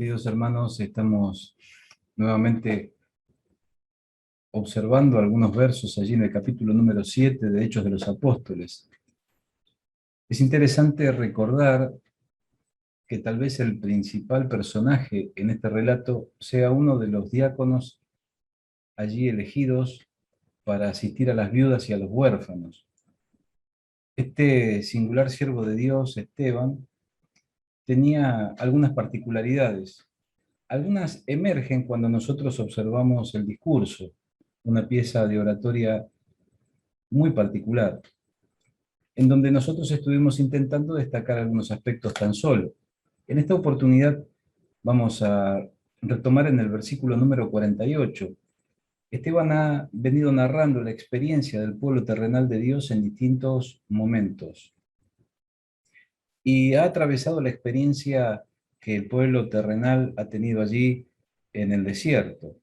queridos hermanos, estamos nuevamente observando algunos versos allí en el capítulo número 7 de Hechos de los Apóstoles. Es interesante recordar que tal vez el principal personaje en este relato sea uno de los diáconos allí elegidos para asistir a las viudas y a los huérfanos. Este singular siervo de Dios, Esteban, tenía algunas particularidades. Algunas emergen cuando nosotros observamos el discurso, una pieza de oratoria muy particular, en donde nosotros estuvimos intentando destacar algunos aspectos tan solo. En esta oportunidad vamos a retomar en el versículo número 48. Esteban ha venido narrando la experiencia del pueblo terrenal de Dios en distintos momentos, y ha atravesado la experiencia que el pueblo terrenal ha tenido allí en el desierto,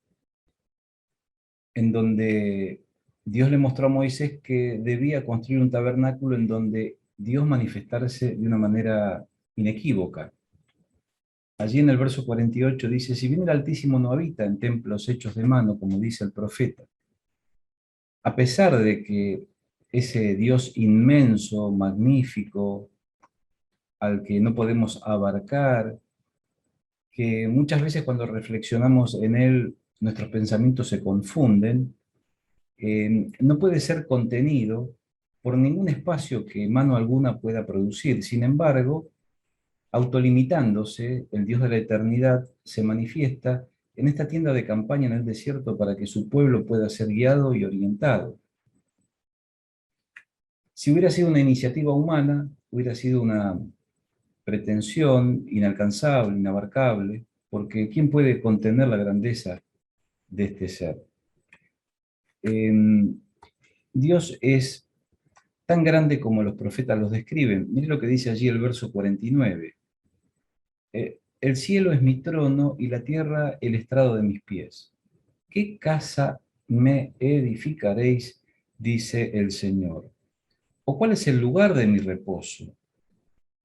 en donde Dios le mostró a Moisés que debía construir un tabernáculo en donde Dios manifestarse de una manera inequívoca. Allí en el verso 48 dice: si bien el Altísimo no habita en templos hechos de mano, como dice el profeta, a pesar de que ese Dios inmenso, magnífico, al que no podemos abarcar, que muchas veces cuando reflexionamos en él, nuestros pensamientos se confunden, no puede ser contenido por ningún espacio que mano alguna pueda producir. Sin embargo, autolimitándose, el Dios de la eternidad se manifiesta en esta tienda de campaña en el desierto para que su pueblo pueda ser guiado y orientado. Si hubiera sido una iniciativa humana, hubiera sido una pretensión inalcanzable, inabarcable, porque ¿quién puede contener la grandeza de este ser? Dios es tan grande como los profetas los describen. Mire lo que dice allí el verso 49. El cielo es mi trono y la tierra el estrado de mis pies. ¿Qué casa me edificaréis? Dice el Señor. ¿O cuál es el lugar de mi reposo?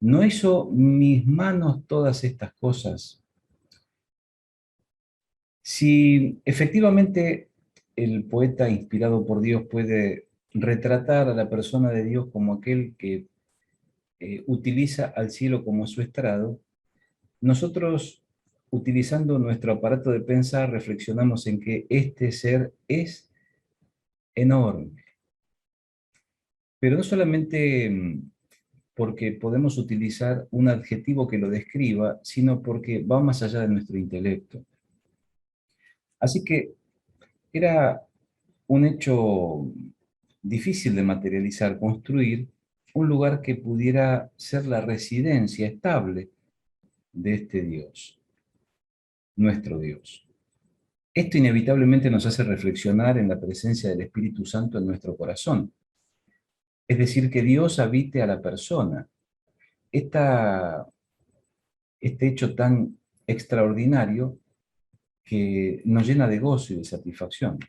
¿No hizo mis manos todas estas cosas? Si efectivamente el poeta inspirado por Dios puede retratar a la persona de Dios como aquel que utiliza al cielo como su estrado, nosotros, utilizando nuestro aparato de pensar, reflexionamos en que este ser es enorme. Pero no solamente porque podemos utilizar un adjetivo que lo describa, sino porque va más allá de nuestro intelecto. Así que era un hecho difícil de materializar, construir un lugar que pudiera ser la residencia estable de este Dios, nuestro Dios. Esto inevitablemente nos hace reflexionar en la presencia del Espíritu Santo en nuestro corazón. Es decir, que Dios habite a la persona. Este hecho tan extraordinario que nos llena de gozo y de satisfacción.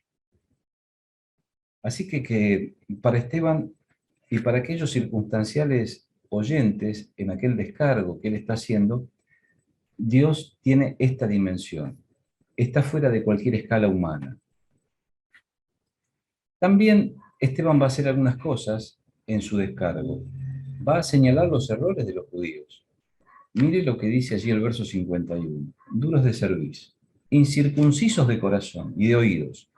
Así que para Esteban y para aquellos circunstanciales oyentes en aquel descargo que él está haciendo, Dios tiene esta dimensión. Está fuera de cualquier escala humana. También Esteban va a hacer algunas cosas en su descargo. Va a señalar los errores de los judíos. Mire lo que dice allí el verso 51. Duros de cerviz, incircuncisos de corazón y de oídos.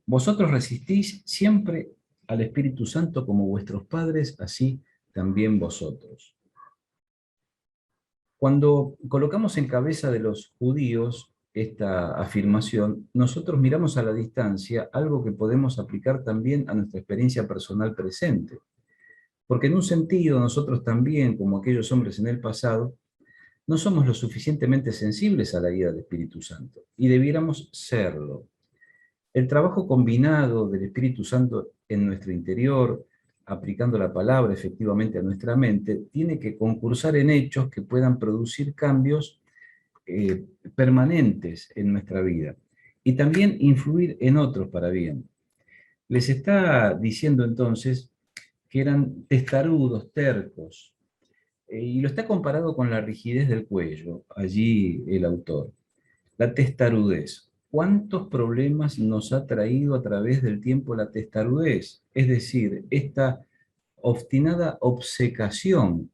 Vosotros resistís siempre al Espíritu Santo como vuestros padres, así también vosotros. Cuando colocamos en cabeza de los judíos esta afirmación, nosotros miramos a la distancia algo que podemos aplicar también a nuestra experiencia personal presente. Porque en un sentido nosotros también, como aquellos hombres en el pasado, no somos lo suficientemente sensibles a la guía del Espíritu Santo, y debiéramos serlo. El trabajo combinado del Espíritu Santo en nuestro interior, aplicando la palabra efectivamente a nuestra mente, tiene que concursar en hechos que puedan producir cambios permanentes en nuestra vida y también influir en otros para bien. Les está diciendo entonces que eran testarudos, tercos, Y lo está comparado con la rigidez del cuello, allí el autor. La testarudez. ¿Cuántos problemas nos ha traído a través del tiempo la testarudez? Es decir, esta obstinada obcecación,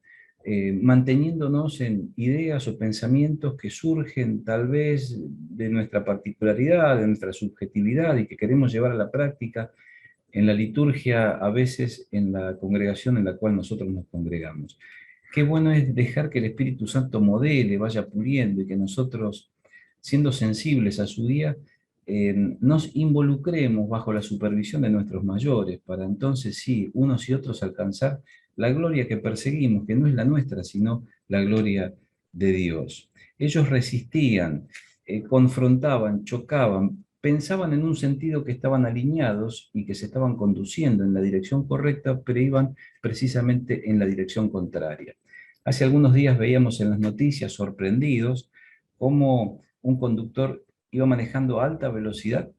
manteniéndonos en ideas o pensamientos que surgen tal vez de nuestra particularidad, de nuestra subjetividad y que queremos llevar a la práctica en la liturgia, a veces en la congregación en la cual nosotros nos congregamos. Qué bueno es dejar que el Espíritu Santo modele, vaya puliendo y que nosotros, siendo sensibles a su día, nos involucremos bajo la supervisión de nuestros mayores, para entonces sí, unos y otros alcanzar la gloria que perseguimos, que no es la nuestra, sino la gloria de Dios. Ellos resistían, confrontaban, chocaban, pensaban en un sentido que estaban alineados y que se estaban conduciendo en la dirección correcta, pero iban precisamente en la dirección contraria. Hace algunos días veíamos en las noticias, sorprendidos, cómo un conductor iba manejando a alta velocidad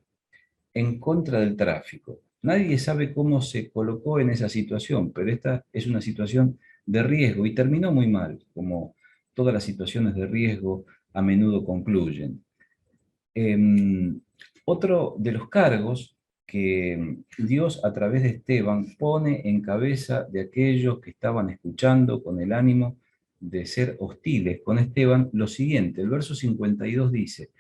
en contra del tráfico. Nadie sabe cómo se colocó en esa situación, pero esta es una situación de riesgo y terminó muy mal, como todas las situaciones de riesgo a menudo concluyen. Otro de los cargos que Dios a través de Esteban pone en cabeza de aquellos que estaban escuchando con el ánimo de ser hostiles con Esteban, lo siguiente, el verso 52 dice: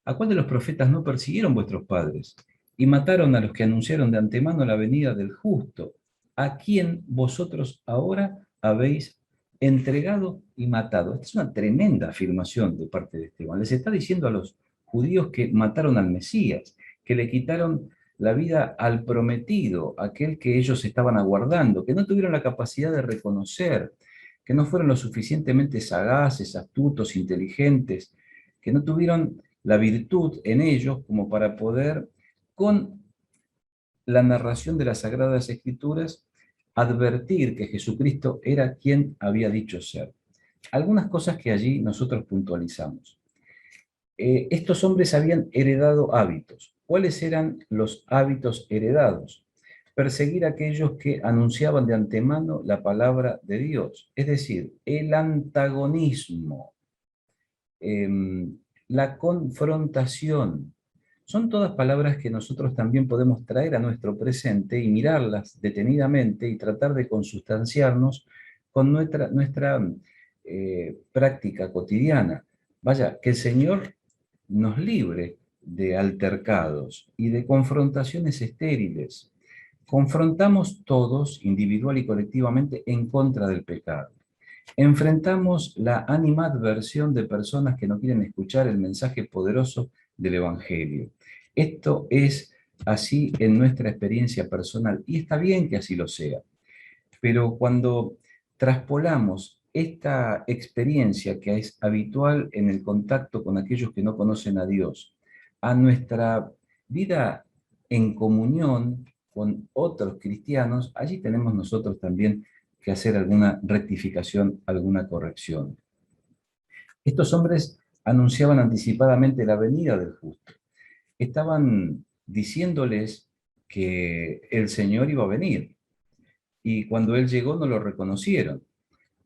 ¿a cuál de los profetas no persiguieron vuestros padres y mataron a los que anunciaron de antemano la venida del justo, a quien vosotros ahora habéis entregado y matado? Esta es una tremenda afirmación de parte de Esteban. Les está diciendo a los judíos que mataron al Mesías, que le quitaron la vida al prometido, aquel que ellos estaban aguardando, que no tuvieron la capacidad de reconocer, que no fueron lo suficientemente sagaces, astutos, inteligentes, que no tuvieron la virtud en ellos como para poder, con la narración de las Sagradas Escrituras, advertir que Jesucristo era quien había dicho ser. Algunas cosas que allí nosotros puntualizamos. Estos hombres habían heredado hábitos. ¿Cuáles eran los hábitos heredados? Perseguir a aquellos que anunciaban de antemano la palabra de Dios, es decir, el antagonismo, la confrontación. Son todas palabras que nosotros también podemos traer a nuestro presente y mirarlas detenidamente y tratar de consustanciarnos con nuestra práctica cotidiana. Vaya, que el Señor nos libre de altercados y de confrontaciones estériles. Confrontamos todos, individual y colectivamente, en contra del pecado. Enfrentamos la animadversión de personas que no quieren escuchar el mensaje poderoso del Evangelio. Esto es así en nuestra experiencia personal y está bien que así lo sea, pero cuando traspolamos esta experiencia que es habitual en el contacto con aquellos que no conocen a Dios a nuestra vida en comunión con otros cristianos, allí tenemos nosotros también que hacer alguna rectificación, alguna corrección. Estos hombres anunciaban anticipadamente la venida del justo. Estaban diciéndoles que el Señor iba a venir, y cuando Él llegó no lo reconocieron.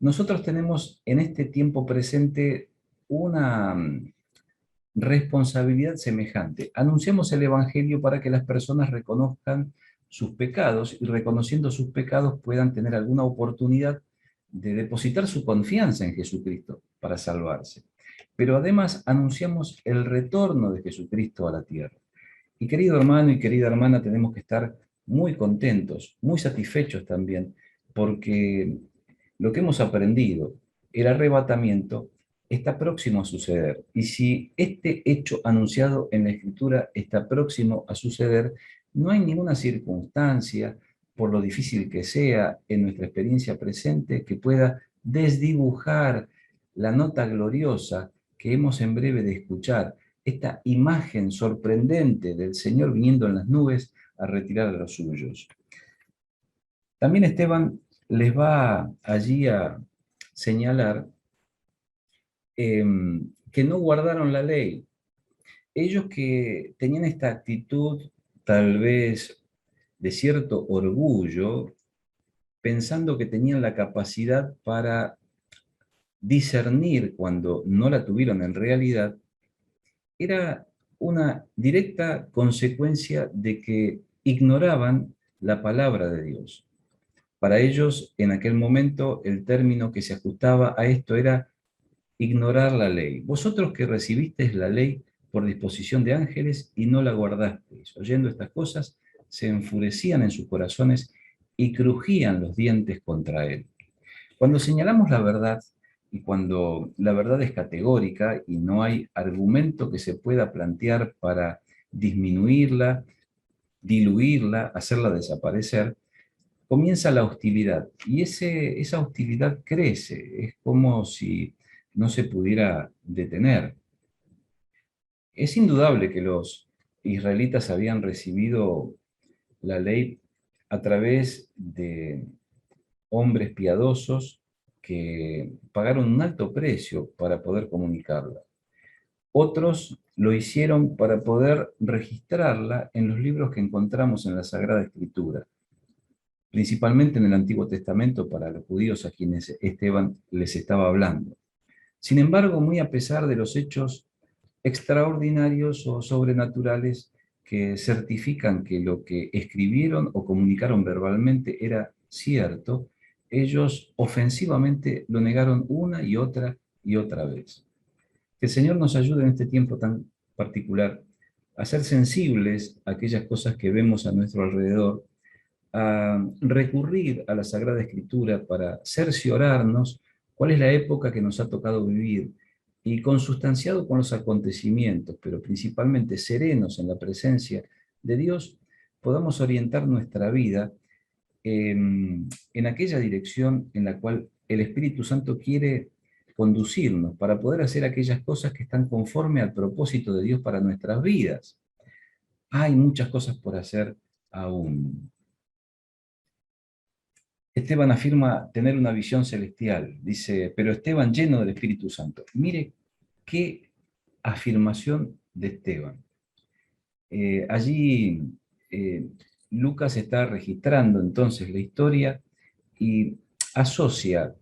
Nosotros tenemos en este tiempo presente una responsabilidad semejante. Anunciamos el Evangelio para que las personas reconozcan sus pecados y, reconociendo sus pecados, puedan tener alguna oportunidad de depositar su confianza en Jesucristo para salvarse. Pero además anunciamos el retorno de Jesucristo a la tierra. Y querido hermano y querida hermana, tenemos que estar muy contentos, muy satisfechos también, porque lo que hemos aprendido, el arrebatamiento, está próximo a suceder. Y si este hecho anunciado en la Escritura está próximo a suceder, no hay ninguna circunstancia, por lo difícil que sea en nuestra experiencia presente, que pueda desdibujar la nota gloriosa que hemos en breve de escuchar, esta imagen sorprendente del Señor viniendo en las nubes a retirar a los suyos. También Esteban les va allí a señalar que no guardaron la ley. Ellos que tenían esta actitud tal vez de cierto orgullo, pensando que tenían la capacidad para discernir cuando no la tuvieron en realidad, era una directa consecuencia de que ignoraban la palabra de Dios. Para ellos, en aquel momento, el término que se ajustaba a esto era ignorar la ley. Vosotros que recibisteis la ley por disposición de ángeles y no la guardasteis. Oyendo estas cosas, se enfurecían en sus corazones y crujían los dientes contra él. Cuando señalamos la verdad, y cuando la verdad es categórica y no hay argumento que se pueda plantear para disminuirla, diluirla, hacerla desaparecer, comienza la hostilidad. Y esa hostilidad crece, es como si no se pudiera detener. Es indudable que los israelitas habían recibido la ley a través de hombres piadosos que pagaron un alto precio para poder comunicarla. Otros lo hicieron para poder registrarla en los libros que encontramos en la Sagrada Escritura, principalmente en el Antiguo Testamento para los judíos a quienes Esteban les estaba hablando. Sin embargo, muy a pesar de los hechos extraordinarios o sobrenaturales que certifican que lo que escribieron o comunicaron verbalmente era cierto, ellos ofensivamente lo negaron una y otra vez. Que el Señor nos ayude en este tiempo tan particular a ser sensibles a aquellas cosas que vemos a nuestro alrededor, a recurrir a la Sagrada Escritura para cerciorarnos cuál es la época que nos ha tocado vivir y consustanciado con los acontecimientos, pero principalmente serenos en la presencia de Dios, podamos orientar nuestra vida en aquella dirección en la cual el Espíritu Santo quiere conducirnos para poder hacer aquellas cosas que están conforme al propósito de Dios para nuestras vidas. Hay muchas cosas por hacer aún. Esteban afirma tener una visión celestial, dice, pero Esteban lleno del Espíritu Santo. Mire qué afirmación de Esteban. Allí Lucas está registrando entonces la historia y asocia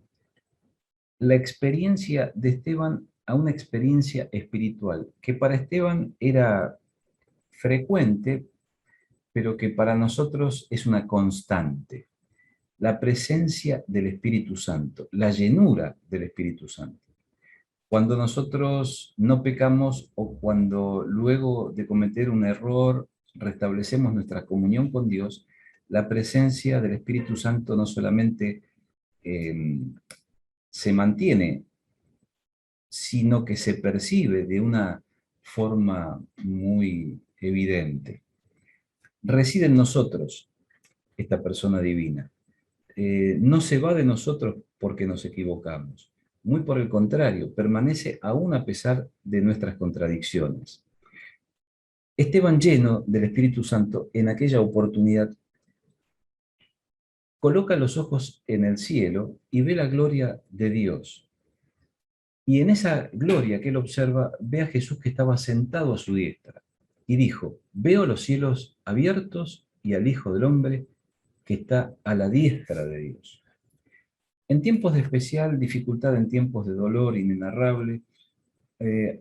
la experiencia de Esteban a una experiencia espiritual, que para Esteban era frecuente, pero que para nosotros es una constante. La presencia del Espíritu Santo, la llenura del Espíritu Santo. Cuando nosotros no pecamos o cuando luego de cometer un error restablecemos nuestra comunión con Dios, la presencia del Espíritu Santo no solamente se mantiene, sino que se percibe de una forma muy evidente. Reside en nosotros esta persona divina. No se va de nosotros porque nos equivocamos. Muy por el contrario, permanece aún a pesar de nuestras contradicciones. Esteban, lleno del Espíritu Santo, en aquella oportunidad, coloca los ojos en el cielo y ve la gloria de Dios. Y en esa gloria que él observa, ve a Jesús que estaba sentado a su diestra. Y dijo, veo los cielos abiertos y al Hijo del Hombre que está a la diestra de Dios. En tiempos de especial dificultad, en tiempos de dolor inenarrable,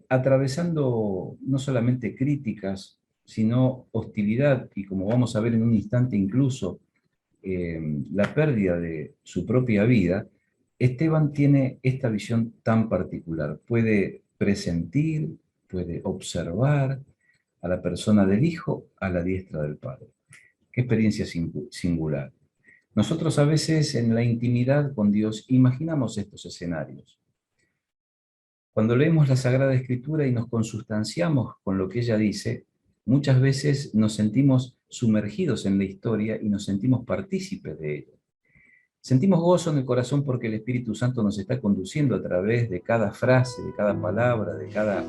atravesando no solamente críticas, sino hostilidad, y como vamos a ver en un instante incluso, la pérdida de su propia vida, Esteban tiene esta visión tan particular. Puede presentir, puede observar a la persona del Hijo a la diestra del Padre. Qué experiencia singular. Nosotros a veces en la intimidad con Dios imaginamos estos escenarios. Cuando leemos la Sagrada Escritura y nos consustanciamos con lo que ella dice, muchas veces nos sentimos sumergidos en la historia y nos sentimos partícipes de ella. Sentimos gozo en el corazón porque el Espíritu Santo nos está conduciendo a través de cada frase, de cada palabra, de cada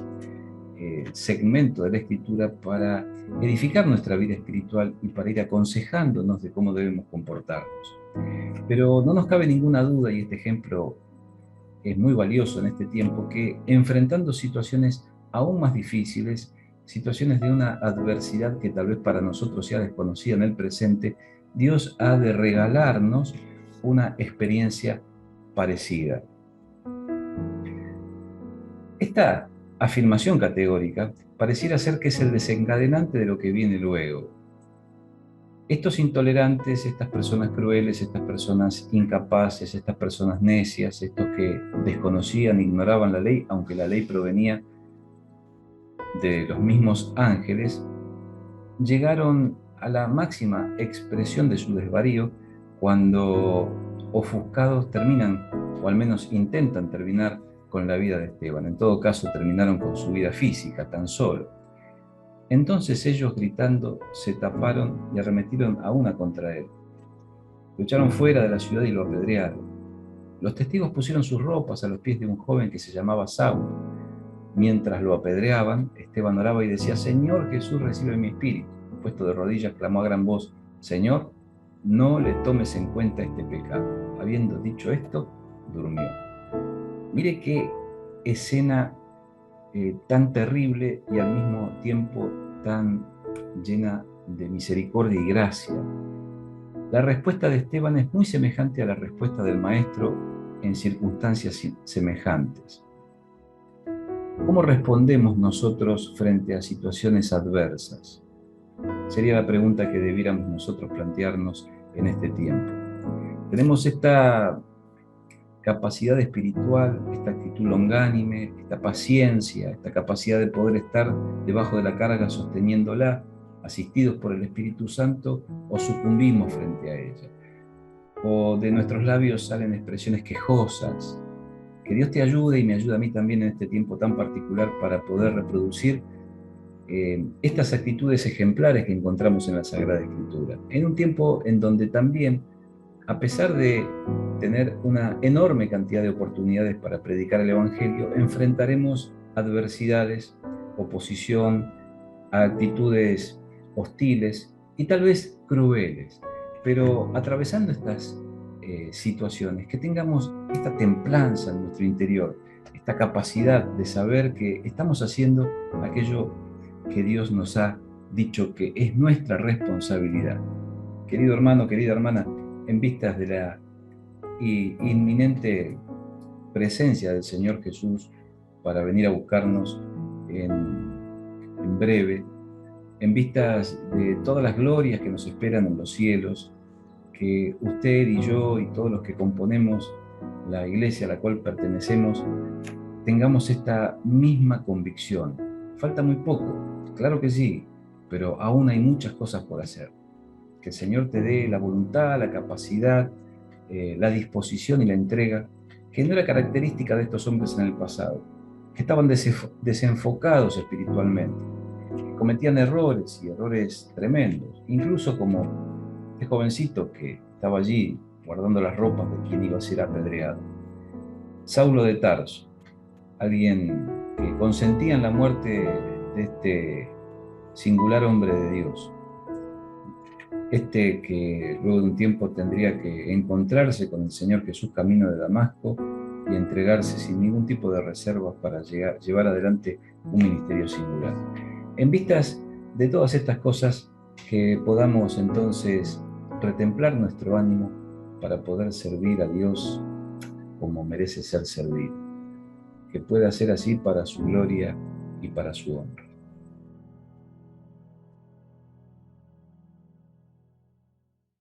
segmento de la Escritura para edificar nuestra vida espiritual y para ir aconsejándonos de cómo debemos comportarnos. Pero no nos cabe ninguna duda, y este ejemplo es muy valioso en este tiempo, que enfrentando situaciones aún más difíciles, situaciones de una adversidad que tal vez para nosotros sea desconocida en el presente, Dios ha de regalarnos una experiencia parecida. Esta afirmación categórica pareciera ser que es el desencadenante de lo que viene luego. Estos intolerantes, estas personas crueles, estas personas incapaces, estas personas necias, estos que desconocían, ignoraban la ley, aunque la ley provenía de los mismos ángeles, llegaron a la máxima expresión de su desvarío cuando ofuscados terminan, o al menos intentan terminar con la vida de Esteban. En todo caso, terminaron con su vida física, tan solo. Entonces ellos, gritando, se taparon y arremetieron a una contra él. Lo echaron fuera de la ciudad y lo apedrearon. Los testigos pusieron sus ropas a los pies de un joven que se llamaba Saulo. Mientras lo apedreaban, Esteban oraba y decía: Señor Jesús, recibe mi espíritu. Puesto de rodillas, clamó a gran voz: Señor, no le tomes en cuenta este pecado. Habiendo dicho esto, durmió. Mire qué escena tan terrible y al mismo tiempo tan llena de misericordia y gracia. La respuesta de Esteban es muy semejante a la respuesta del Maestro en circunstancias semejantes. ¿Cómo respondemos nosotros frente a situaciones adversas? Sería la pregunta que debiéramos nosotros plantearnos en este tiempo. Tenemos esta capacidad espiritual, esta actitud longánime, esta paciencia, esta capacidad de poder estar debajo de la carga sosteniéndola, asistidos por el Espíritu Santo, o sucumbimos frente a ella. O de nuestros labios salen expresiones quejosas. Que Dios te ayude y me ayude a mí también en este tiempo tan particular para poder reproducir estas actitudes ejemplares que encontramos en la Sagrada Escritura. En un tiempo en donde también, a pesar de tener una enorme cantidad de oportunidades para predicar el Evangelio, enfrentaremos adversidades, oposición, actitudes hostiles y tal vez crueles. Pero atravesando estas situaciones, que tengamos esta templanza en nuestro interior, esta capacidad de saber que estamos haciendo aquello que Dios nos ha dicho que es nuestra responsabilidad. Querido hermano, querida hermana, en vistas de la inminente presencia del Señor Jesús para venir a buscarnos en breve, en vistas de todas las glorias que nos esperan en los cielos, que usted y yo y todos los que componemos la iglesia a la cual pertenecemos tengamos esta misma convicción. Falta muy poco, claro que sí, pero aún hay muchas cosas por hacer. Que el Señor te dé la voluntad, la capacidad, la disposición y la entrega, que no era característica de estos hombres en el pasado, que estaban desenfocados espiritualmente, que cometían errores y errores tremendos, incluso como este jovencito que estaba allí guardando las ropas de quien iba a ser apedreado. Saulo de Tarso, alguien que consentía en la muerte de este singular hombre de Dios, que luego de un tiempo tendría que encontrarse con el Señor Jesús camino de Damasco y entregarse sin ningún tipo de reservas para llevar adelante un ministerio singular. En vistas de todas estas cosas, que podamos entonces retemplar nuestro ánimo para poder servir a Dios como merece ser servido. Que pueda ser así para su gloria y para su honra.